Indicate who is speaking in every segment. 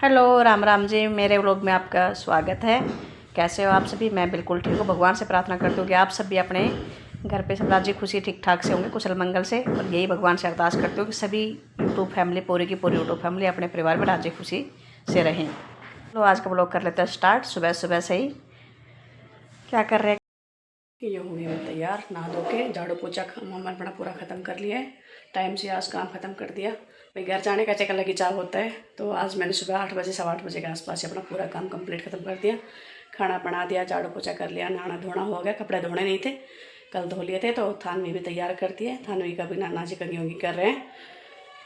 Speaker 1: Hello, Ram Ram ji. मेरे vlog में आपका स्वागत है। कैसे हो आप सभी? मैं बिल्कुल ठीक हूँ। भगवान से प्रार्थना करती हूँ कि आप सभी अपने घर पे सब राजी खुशी ठीक ठाक से होंगे, कुशल मंगल से। और यही भगवान से अरदास करती हूँ कि सभी यूट्यूब फैमिली, पूरी की पूरी यूट्यूब फैमिली अपने परिवार में राजी खुशी से रहें। तो आज का व्लॉग कर लेते हैं स्टार्ट। सुबह सुबह से ही क्या कर रहे हैं, ये हो गई मैं तैयार, नहा धो के झाड़ू पोछा काम अपना पूरा ख़त्म कर लिया है। टाइम से आज काम ख़त्म कर दिया। भाई घर जाने का चक्कर लगी चाव होता है, तो आज मैंने सुबह 8 बजे 8:15 बजे के आसपास से अपना पूरा काम कंप्लीट ख़त्म कर दिया। खाना बना दिया, झाड़ू पोछा कर लिया, नहाना धोना हो गया। कपड़े धोने नहीं थे, कल धो लिए थे। तो थानवी भी तैयार कर दिए। थानवी का भी नाना जी कंगी वंगी कर रहे हैं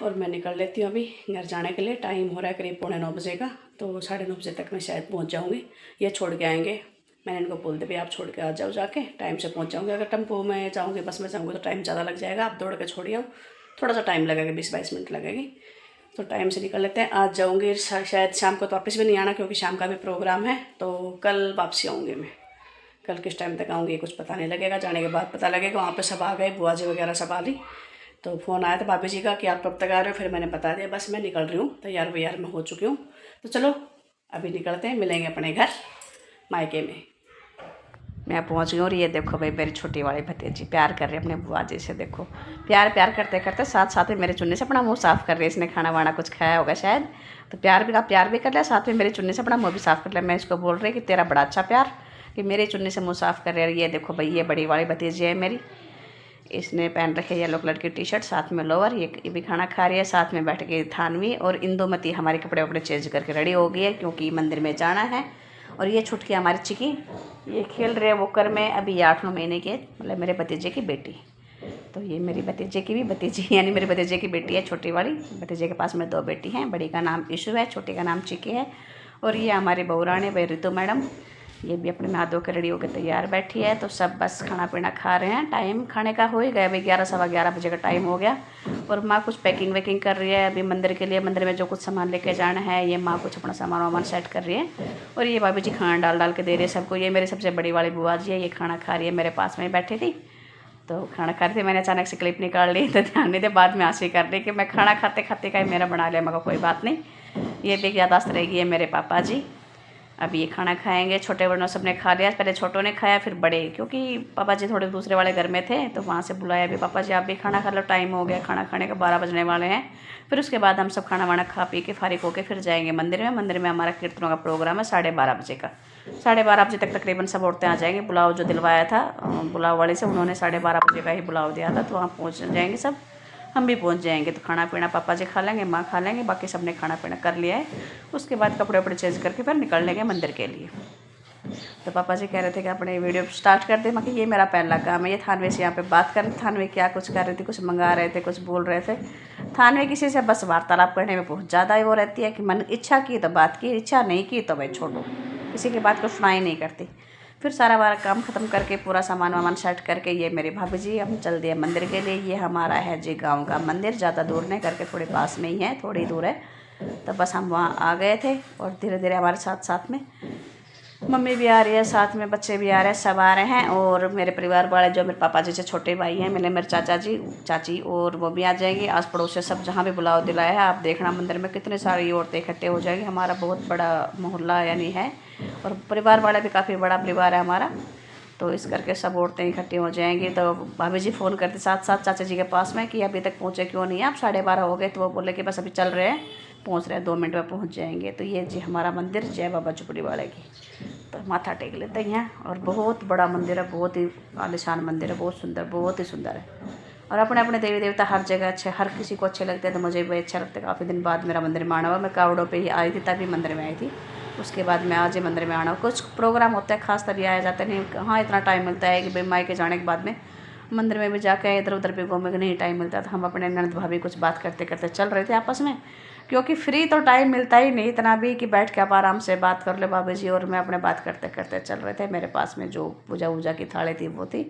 Speaker 1: और मैं निकल लेती हूँ अभी घर जाने के लिए। टाइम हो रहा है करीब 8:45 बजे का, तो 9:30 बजे तक मैं शायद पहुँच जाऊँगी। ये छोड़ के आएंगे। मैंने इनको बोल दिया आप छोड़ के आ जाओ, जाके टाइम से पहुंच जाऊंगी। अगर टेम्पो में जाऊंगी, बस में जाऊंगी तो टाइम ज़्यादा लग जाएगा। आप दौड़ के छोड़िए आओ, थोड़ा सा टाइम लगेगा, 20-22 मिनट लगेगी। तो टाइम से निकल लेते हैं। आज जाऊंगी शायद शाम को तो वापस भी नहीं आना, क्योंकि शाम का भी प्रोग्राम है। तो कल वापसी आऊँगी मैं। कल किस टाइम तक आऊँगी कुछ पता नहीं लगेगा, जाने के बाद पता लगेगा। वहाँ पर सब आ गए, बुआ जी वगैरह सब आ ली। तो फ़ोन आया था भाभी जी का कि आप कब तक आ रहे हो। फिर मैंने बता दिया बस मैं निकल रही हूँ, तैयार वैयार मैं हो चुकी हूँ। तो चलो अभी निकलते हैं, मिलेंगे अपने घर मायके में। मैं पहुंच गई और ये देखो भाई, मेरी छोटी वाली भतीजी प्यार कर रही है अपने बुआ जी से। देखो प्यार प्यार करते करते साथ साथ में मेरे चुन्नी से अपना मुंह साफ़ कर रही है। इसने खाना वाना कुछ खाया होगा शायद, तो प्यार भी कर लिया, साथ में मेरी चुन्नी से अपना मुँह भी साफ़ कर लिया। मैं इसको बोल रही कि तेरा बड़ा अच्छा प्यार कि मेरी चुन्नी से मुँह साफ़ कर रही है। ये देखो भाई, ये बड़ी वाली भतीजी है मेरी, इसने पहन रखी है येलो कलर की टी शर्ट, साथ में लोअर। ये भी खाना खा रही है। साथ में बैठ के थानवी और इंदुमती हमारे कपड़े वपड़े चेंज करके रेडी हो गई है, क्योंकि मंदिर में जाना है। और ये छुटकी हमारी चिकी, ये खेल रहे वोकर में। अभी ये 8-9 महीने की, मतलब मेरे भतीजे की बेटी। तो ये मेरी भतीजे की भी भतीजी, यानी मेरे भतीजे की बेटी है छोटी वाली। भतीजे के पास में 2 बेटी हैं, बड़ी का नाम ईशु है, छोटी का नाम चिकी है। और ये हमारी बहुरानी भाई ऋतु मैडम, ये भी अपने नहा धो के रेडी होकर तैयार बैठी है। तो सब बस खाना पीना खा रहे हैं। टाइम खाने का हो ही गया भाई, 11-11:15 बजे का टाइम हो गया। और माँ कुछ पैकिंग वैकिंग कर रही है अभी मंदिर के लिए। मंदिर में जो कुछ सामान लेके जाना है, ये माँ कुछ अपना सामान वामान सेट कर रही है। और ये भाभी जी खाना डाल डाल के दे रही है सबको। ये मेरी सबसे बड़ी वाली बुआ जी है, ये खाना खा रही है, मेरे पास में ही बैठी थी। तो खाना खा रही थी, मैंने अचानक से क्लिप निकाल ली, तो ध्यान नहीं दे। बाद में हंसी कर रही कि मैं खाना खाते खाते का मेरा बना लिया। मगर कोई बात नहीं, ये भी यादाश्त रहेगी। ये मेरे पापा जी अभी ये खाना खाएंगे। छोटे बड़ों सबने खा लिया, पहले छोटों ने खाया फिर बड़े, क्योंकि पापा जी थोड़े दूसरे वाले घर में थे, तो वहाँ से बुलाया भी, पापा जी आप भी खाना खा लो, टाइम हो गया खाना खाने का, 12 बजने वाले हैं। फिर उसके बाद हम सब खाना वाना खा पी के फारिग होकर फिर जाएंगे मंदिर में। मंदिर में हमारा कीर्तनों का प्रोग्राम है 12:30 बजे का। 12:30 बजे तक तकरीबन सब औरतें आ जाएंगी। बुलाव जो दिलवाया था बुलाव वाले से, उन्होंने 12:30 बजे का ही बुलाव दिया था, तो वहाँ पहुँच जाएंगे सब, हम भी पहुंच जाएंगे। तो खाना पीना पापा जी खा लेंगे, माँ खा लेंगे, बाकी सब ने खाना पीना कर लिया है। उसके बाद कपड़े वपड़े चेंज करके फिर निकल लेंगे मंदिर के लिए। तो पापा जी कह रहे थे कि अपने वीडियो स्टार्ट कर दे। मैं कि ये मेरा पहला काम है। ये थानवे से यहाँ पे बात कर, थानवे क्या कुछ कर रही थी, कुछ मंगा रहे थे, कुछ बोल रहे थे। थानवे किसी से बस वार्तालाप करने में बहुत ज़्यादा ही वो रहती है कि मन इच्छा की तो बात की, इच्छा नहीं की तो भाई छोड़ो, किसी की बात को सुनाई नहीं करती। फिर सारा बारा काम ख़त्म करके पूरा सामान वामान सेट करके ये मेरी भाभी जी हम चल दिए मंदिर के लिए। ये हमारा है जी गांव का मंदिर, ज़्यादा दूर नहीं करके थोड़े पास में ही है, थोड़ी दूर है। तो बस हम वहाँ आ गए थे और धीरे धीरे हमारे साथ साथ में मम्मी भी आ रही है, साथ में बच्चे भी आ रहे हैं, सब आ रहे हैं। और मेरे परिवार वाले जो मेरे पापा जी से छोटे भाई हैं, मेरे चाचा जी चाची, और वो भी आ जाएंगी। आस पड़ोस से सब जहाँ भी बुलाव दिलाया है, आप देखना मंदिर में कितने सारी औरतें इकट्ठे हो जाएंगी। हमारा बहुत बड़ा मोहल्ला यानी है, और परिवार वाला भी काफ़ी बड़ा परिवार है हमारा। तो इस करके सब औरतें इकट्ठी हो जाएंगी। तो भाभी जी फ़ोन करते साथ साथ चाचा जी के पास में कि अभी तक पहुँचे क्यों नहीं, आप 12:30 हो गए। तो वो बोले कि बस अभी चल रहे हैं, पहुँच रहे हैं, 2 मिनट में पहुँच जाएंगे। तो ये जी हमारा मंदिर जय बाबा झुपड़ी वाले की। तो माथा टेक लेते हैं। और बहुत बड़ा मंदिर है, बहुत ही आलिशान मंदिर है, बहुत सुंदर, बहुत ही सुंदर है। और अपने अपने देवी देवता हर जगह अच्छे, हर किसी को अच्छे लगते हैं। तो मुझे भी अच्छा लगता है। काफ़ी दिन बाद मेरा मंदिर में आना हुआ। मैं कावड़ों पे ही आई थी, तभी मंदिर में आई थी। उसके बाद मैं आज ही मंदिर में आना। कुछ प्रोग्राम होता है खास, तभी आया जाता नहीं। हाँ इतना टाइम मिलता है कि भाई मायके जाने के बाद में मंदिर में भी जाके इधर उधर भी घूमने का नहीं टाइम मिलता। तो हम अपने ननद भाभी कुछ बात करते करते चल रहे थे आपस में, क्योंकि फ्री तो टाइम मिलता ही नहीं इतना भी कि बैठ के आप आराम से बात कर ले भाभी जी। और मैं अपने बात करते करते चल रहे थे। मेरे पास में जो पूजा वूजा की थाली थी वो थी।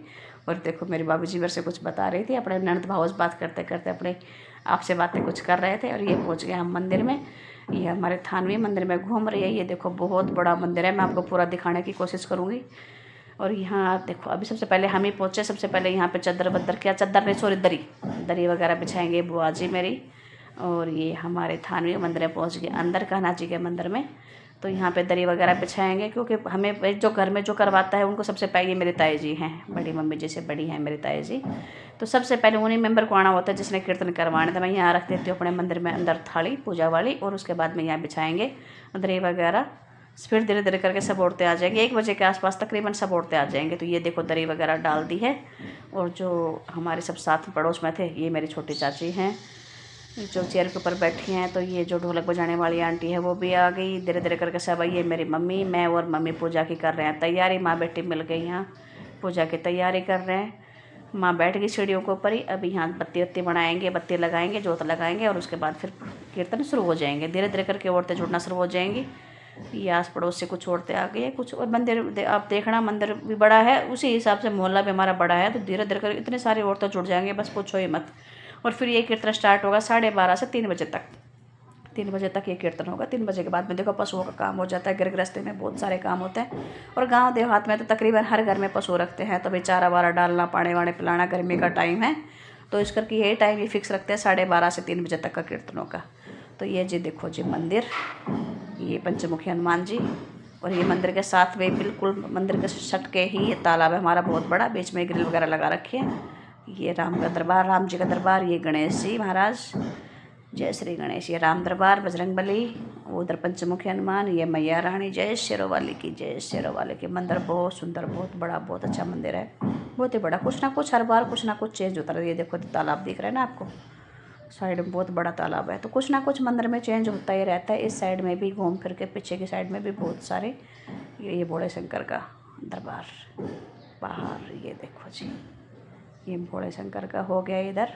Speaker 1: और देखो मेरी भाभी जी मेरे से कुछ बता रही थी, अपने ननद भाव से बात करते करते अपने आपसे बातें कुछ कर रहे थे। और ये पहुँच गए हम मंदिर में। ये हमारे थानवी मंदिर में घूम रही है। ये देखो बहुत बड़ा मंदिर है, मैं आपको पूरा दिखाने की कोशिश करूँगी। और यहाँ देखो अभी सबसे पहले हम ही पहुँचे। सबसे पहले यहाँ पे चद्दर बद्दर, क्या चद्दर नहीं सॉरी, दरी दरी वगैरह बिछाएंगे बुआ जी मेरी। और ये हमारे थानवी मंदिर में पहुंच गए अंदर कान्हा जी के मंदिर में। तो यहाँ पे दरी वगैरह बिछाएंगे, क्योंकि हमें जो घर में जो करवाता है उनको सबसे पहले, ये मेरी ताई जी हैं, बड़ी मम्मी जी से बड़ी हैं मेरी ताई जी, तो सबसे पहले उन्हीं मेंबर को आना होता है जिसने कीर्तन करवाने। तो मैं यहाँ रख देती हूँ अपने मंदिर में अंदर थाली पूजा वाली, और उसके बाद में यहाँ बिछाएंगे दरी वगैरह। फिर धीरे धीरे करके सब औरतें आ जाएंगी, 1 बजे के आसपास तकरीबन सब औरतें आ जाएंगे। तो ये देखो दरी वगैरह डाल दी है, और जो हमारे सब साथ पड़ोस में थे, ये मेरी छोटी चाची हैं जो चेयर के ऊपर बैठी हैं। तो ये जो ढोलक बजाने वाली आंटी है वो भी आ गई धीरे धीरे करके सब। ये मेरी मम्मी, मैं और मम्मी पूजा की कर रहे हैं तैयारी। माँ बेटी मिल गई यहाँ, पूजा की तैयारी कर रहे हैं। माँ बैठ गई सीढ़ियों के ऊपर ही। अभी यहाँ बत्ती वत्ती बनाएंगे, बत्ती लगाएंगे, जोत लगाएंगे, और उसके बाद फिर कीर्तन शुरू हो जाएंगे। धीरे धीरे करके औरतें जुड़ना शुरू हो जाएंगी। ये आस पड़ोस से कुछ औरतें आ गई है कुछ। और मंदिर आप देखना, मंदिर भी बड़ा है, उसी हिसाब से मोहल्ला भी हमारा बड़ा है। तो धीरे धीरे कर इतने सारी औरतें जुड़ जाएंगे, बस पूछो ही मत। और फिर ये कीर्तन स्टार्ट होगा 12:30 से 3 बजे तक। 3 बजे तक ये कीर्तन होगा। 3 बजे के बाद में देखो पशुओं का काम हो जाता है। गृहस्थी में बहुत सारे काम होते हैं, और गांव देहात में तो तकरीबन हर घर में पशु रखते हैं। तो भाई चारा वारा डालना, पानी वानी पिलाना, गर्मी का टाइम है, तो इस करके यही टाइम ये फिक्स रखते हैं 12:30 से 3 बजे तक का कीर्तनों का। तो ये जी देखो जी मंदिर, ये पंचमुखी हनुमान जी, और ये मंदिर के साथ में बिल्कुल मंदिर के सट के ही ये तालाब है हमारा बहुत बड़ा, बीच में ग्रिल वगैरह लगा रखी है। ये राम का दरबार, राम जी का दरबार, ये गणेश जी महाराज, जय श्री गणेश। ये राम दरबार, बजरंग बली, उधर पंचमुखी हनुमान, ये मैया रानी, जय शेरोवाली की, जय शेरोवाली की। मंदिर बहुत सुंदर, बहुत बड़ा, बहुत अच्छा मंदिर है, बहुत ही बड़ा। कुछ ना कुछ हर बार कुछ ना कुछ चेंज होता है। ये देखो तालाब दिख रहा है ना आपको, साइड में बहुत बड़ा तालाब है। तो कुछ ना कुछ मंदिर में चेंज होता ही रहता है। इस साइड में भी घूम फिर के पीछे की साइड में भी बहुत सारे, ये भोले शंकर का दरबार बाहर, ये देखो जी, ये भोले शंकर का हो गया। इधर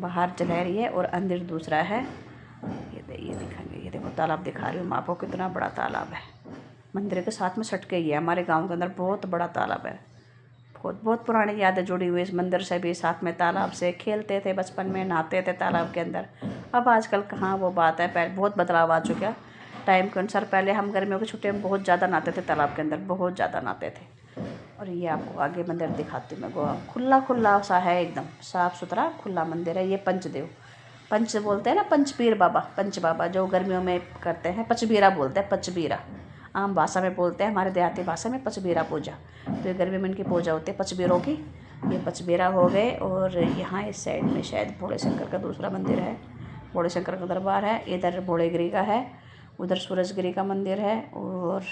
Speaker 1: बाहर जलहरी है और अंदर दूसरा है। ये दिखाएंगे, ये देखो तालाब दिखा रही हूँ मैं आपको, कितना बड़ा तालाब है। मंदिर के साथ में सट के ही है। हमारे गांव के अंदर बहुत बड़ा तालाब है। बहुत बहुत पुरानी यादें जुड़ी हुई इस मंदिर से भी। साथ में तालाब से खेलते थे बचपन में, नहाते थे तालाब के अंदर। अब आजकल कहाँ वो बात है, पहले बहुत बदलाव आ चुका है टाइम के अनुसार। पहले हम गर्मियों की छुट्टियों में बहुत ज़्यादा नहाते थे तालाब के अंदर, बहुत ज़्यादा नहाते थे। और ये आपको आगे मंदिर दिखाती हूँ मैं। गोवा खुला खुला सा है, एकदम साफ़ सुथरा खुला मंदिर है। ये पंचदेव, पंच बोलते हैं ना, पंचपीर बाबा, पंच बाबा जो गर्मियों में करते हैं, पचबीरा बोलते हैं, पचबीरा आम भाषा में बोलते हैं, हमारे देहाती भाषा में पचबीरा पूजा। तो ये गर्मी में इनकी पूजा होती है पचबीरों की। ये पचबीरा हो गए। और यहाँ इस साइड में शायद भोले शंकर का दूसरा मंदिर है, भोले शंकर का दरबार है। इधर भोलेगिरी का है, उधर सूरजगिरी का मंदिर है। और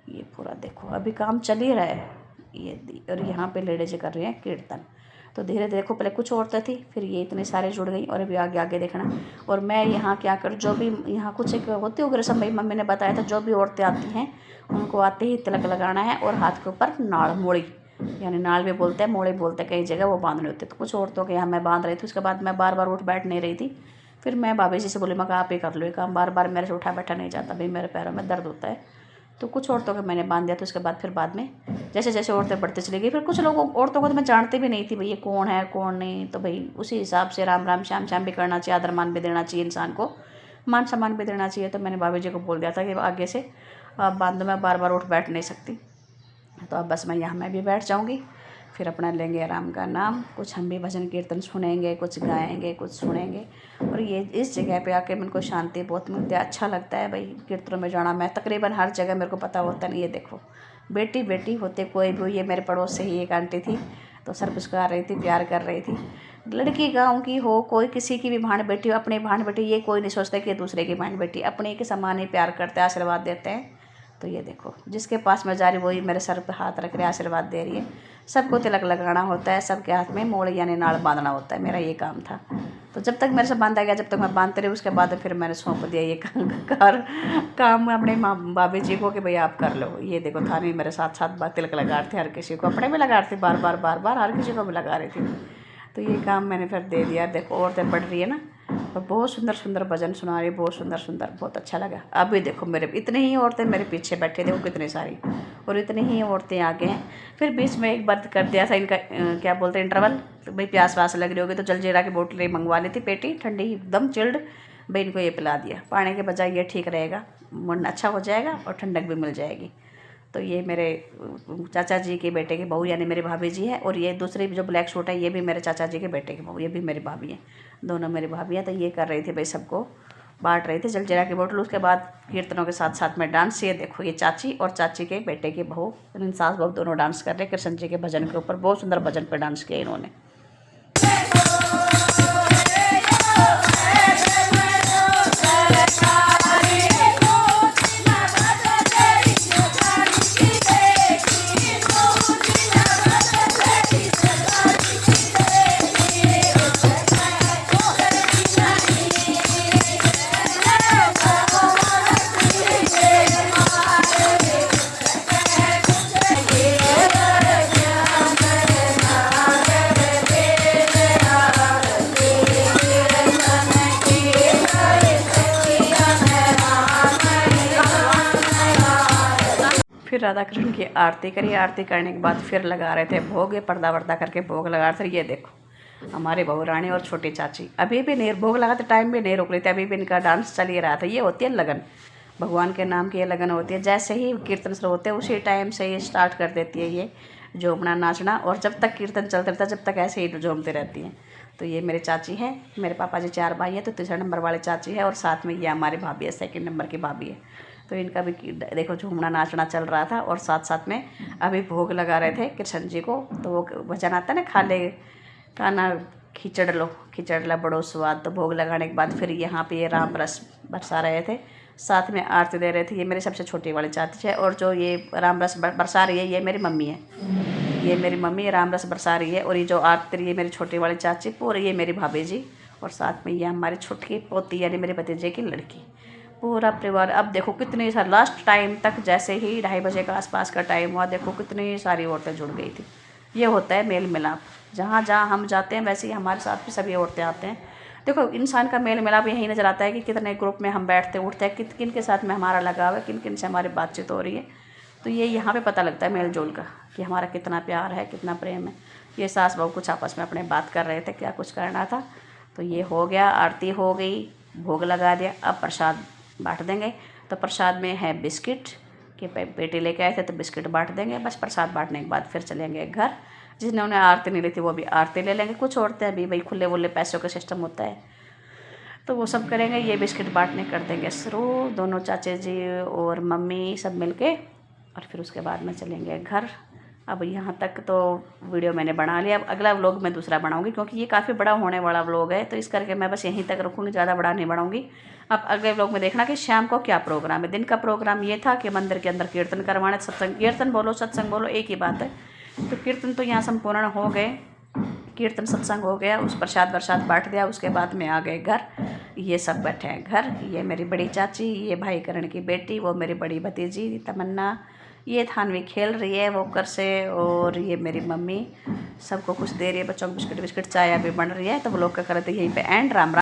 Speaker 1: ये पूरा देखो अभी काम चल ही रहा है ये। और यहाँ पे लेडीज कर रही हैं कीर्तन। तो धीरे धीरे देखो, पहले कुछ औरतें थी, फिर ये इतने सारे जुड़ गई, और अभी आगे आगे देखना। और मैं यहाँ क्या कर, जो भी यहाँ कुछ एक होती होगी रस्म, भाई मम्मी ने बताया था, जो भी औरतें आती हैं उनको आते ही तिलक लगाना है, और हाथ के ऊपर नाड़, मोड़ी, यानी नाड़ भी बोलते हैं, मोड़ी बोलते हैं, कई जगह वो बांधने होते। तो कुछ औरतों के यहाँ मैं बांध रही थी। उसके बाद मैं बार बार उठ बैठ नहीं रही थी। फिर मैं भाभी जी से बोली, मैं कहा आप ही कर लो ये काम, बार बार मेरे से उठा बैठा नहीं जाता, भाई मेरे पैरों में दर्द होता है। तो कुछ औरतों को मैंने बांध दिया। तो उसके बाद फिर बाद में जैसे जैसे औरतें बढ़ती चली गई, फिर कुछ लोगों औरतों को तो मैं जानती भी नहीं थी भाई ये कौन है कौन नहीं। तो भाई उसी हिसाब से राम राम श्याम श्याम भी करना चाहिए, आदर मान भी देना चाहिए, इंसान को मान सम्मान भी देना चाहिए। तो मैंने भाभी जी को बोल दिया था कि आगे से आप बांध दो, मैं बार बार उठ बैठ नहीं सकती। तो अब बस मैं यहाँ मैं भी बैठ जाऊँगी, फिर अपना लेंगे राम का नाम, कुछ हम भी भजन कीर्तन सुनेंगे, कुछ गाएंगे, कुछ सुनेंगे। और ये इस जगह पे आके मेरे को शांति बहुत मिलती है, अच्छा लगता है भाई कीर्तनों में जाना। मैं तकरीबन हर जगह मेरे को पता होता नहीं। ये देखो बेटी बेटी होते कोई भी, ये मेरे पड़ोस से ही एक आंटी थी, तो सर पुचकार रही थी, प्यार कर रही थी। लड़की गाँव की हो, कोई किसी की भी भाण बेटी हो, अपनी भाण बेटी, ये कोई नहीं सोचता कि दूसरे की भाण बेटी, अपने के समान ही प्यार करते हैं, आशीर्वाद देते हैं। तो ये देखो जिसके पास मैं जा रही वही मेरे सर पे हाथ रख रहे, आशीर्वाद दे रही है। सबको तिलक लगाना होता है, सबके हाथ में मोड़ यानी नाड़ बांधना होता है, मेरा ये काम था। तो जब तक मेरे से बांधा गया, जब तक मैं बांधते रही, उसके बाद फिर मैंने सौंप दिया ये काम अपने माँ भाभी जी को कि भाई आप कर लो। ये देखो थानी मेरे साथ साथ तिलक लगा रही थी, हर किसी को, अपने में लगा रही थी, बार बार बार बार हर किसी को भी लगा रही थी। तो ये काम मैंने फिर दे दिया। देखो औरतें पढ़ रही है ना, और बहुत सुंदर सुंदर भजन सुना रही, बहुत सुंदर सुंदर, बहुत अच्छा लगा। अभी देखो मेरे इतनी ही औरतें मेरे पीछे बैठे, देखो कितनी सारी, और इतनी ही औरतें आगे हैं। फिर बीच में एक बार कर दिया था इनका क्या बोलते हैं इंटरवल। तो भाई प्यास व्यास लग रही होगी तो जलजीरा की बोतलें मंगवा ली थी, पेटी ठंडी एकदम चिल्ड, भाई इनको ये पिला दिया। पानी के बजाय ये ठीक रहेगा, मन अच्छा हो जाएगा और ठंडक भी मिल जाएगी। तो ये मेरे चाचा जी के बेटे की बहू यानी मेरी भाभी जी है। और ये दूसरी जो ब्लैक सूट है ये भी मेरे चाचा जी के बेटे की बहू, ये भी मेरी भाभी है। दोनों मेरी भाभियाँ। तो ये कर रही थी भाई, सबको बांट रही थी जलजीरा की बोतल। उसके बाद कीर्तनों के साथ साथ में डांस। ये देखो, ये चाची और चाची के बेटे की बहू, सास बहू दोनों डांस कर रहे कृष्ण जी के भजन के ऊपर। बहुत सुंदर भजन पर डांस किया इन्होंने। फिर राधा कृष्ण की आरती करी। आरती करने के बाद फिर लगा रहे थे भोग। ये पर्दा वर्दा करके भोग लगा रहे थे। ये देखो हमारी बहू रानी और छोटी चाची अभी भी नहीं, भोग लगाते टाइम भी नहीं रुक रही थी। अभी भी इनका डांस चल ही रहा था। ये होती है लगन, भगवान के नाम की ये लगन होती है। जैसे ही कीर्तन शुरू होते हैं उसी टाइम से ये स्टार्ट कर देती है ये झूमना नाचना। और जब तक कीर्तन चलते रहता है जब तक ऐसे ही झूमते रहती हैं। तो ये मेरे चाची है, मेरे पापा जी 4 भाई हैं, तो तीसरा नंबर वाले चाची है। और साथ में ये हमारी भाभी है, सेकंड नंबर की भाभी है। तो इनका भी देखो झूमना नाचना चल रहा था। और साथ साथ में अभी भोग लगा रहे थे कृष्ण जी को। तो वो भजन आता है ना, खाले खाना खिचड़ लो बड़ो स्वाद। तो भोग लगाने के बाद फिर यहाँ पे ये राम रस बरसा रहे थे, साथ में आरती दे रहे थे। ये मेरी सबसे छोटी वाली चाची है। और जो ये राम रस बरसा रही है ये मेरी मम्मी है। ये मेरी मम्मी राम रस बरसा रही है। और ये जो आरती रही है मेरी छोटी वाली चाची, पूरी ये मेरी भाभी जी। और साथ में ये हमारी छोटी पोती यानी मेरे भतीजे की लड़की, पूरा परिवार। अब देखो कितनी सारी, लास्ट टाइम तक जैसे ही 2:30 बजे का आसपास का टाइम हुआ, देखो कितनी सारी औरतें जुड़ गई थी। ये होता है मेल मिलाप। जहाँ जहाँ हम जाते हैं वैसे ही हमारे साथ भी सभी औरतें आते हैं। देखो इंसान का मेल मिलाप यही नज़र आता है कि कितने ग्रुप में हम बैठते उठते हैं, किन के साथ में हमारा लगाव है, किन किन से हमारी बातचीत हो रही है। तो ये यहाँ पे पता लगता है मेल जोल का कि हमारा कितना प्यार है, कितना प्रेम है। ये सास बहू कुछ आपस में अपने बात कर रहे थे, क्या कुछ करना था। तो ये हो गया, आरती हो गई, भोग लगा दिया। अब प्रसाद बांट देंगे। तो प्रसाद में है बिस्किट कि बेटे लेके आए थे तो बिस्किट बांट देंगे। बस प्रसाद बांटने के बाद फिर चलेंगे घर। जिन्होंने आरती नहीं ली थी वो भी आरती ले लेंगे। कुछ औरतें अभी भाई खुले वुले पैसों का सिस्टम होता है तो वो सब करेंगे। ये बिस्किट बांटने कर देंगे शुरू, दोनों चाचे जी और मम्मी सब मिलके। और फिर उसके बाद में चलेंगे घर। अब यहाँ तक तो वीडियो मैंने बना लिया। अब अगला व्लॉग मैं दूसरा बनाऊंगी क्योंकि ये काफ़ी बड़ा होने वाला व्लॉग है। तो इस करके मैं बस यहीं तक रखूँगी, ज़्यादा बड़ा नहीं बनाऊंगी। अब अगले व्लॉग में देखना कि शाम को क्या प्रोग्राम है। दिन का प्रोग्राम ये था कि मंदिर के अंदर कीर्तन करवाने, सत्संग, कीर्तन बोलो सत्संग बोलो एक ही बात है। तो कीर्तन तो यहाँ संपूर्ण हो गए, कीर्तन सत्संग हो गया, उस प्रसाद वरसाद बांट दिया। उसके बाद में आ गए घर। ये सब बैठे हैं घर। ये मेरी बड़ी चाची, ये भाई करण की बेटी, वो मेरी बड़ी भतीजी तमन्ना, ये थानवी खेल रही है वॉकर से। और ये मेरी मम्मी सबको कुछ दे रही है, बच्चों को बिस्किट चाय अभी बन रही है। तो वो लोग का करते यहीं पे एंड। राम राम।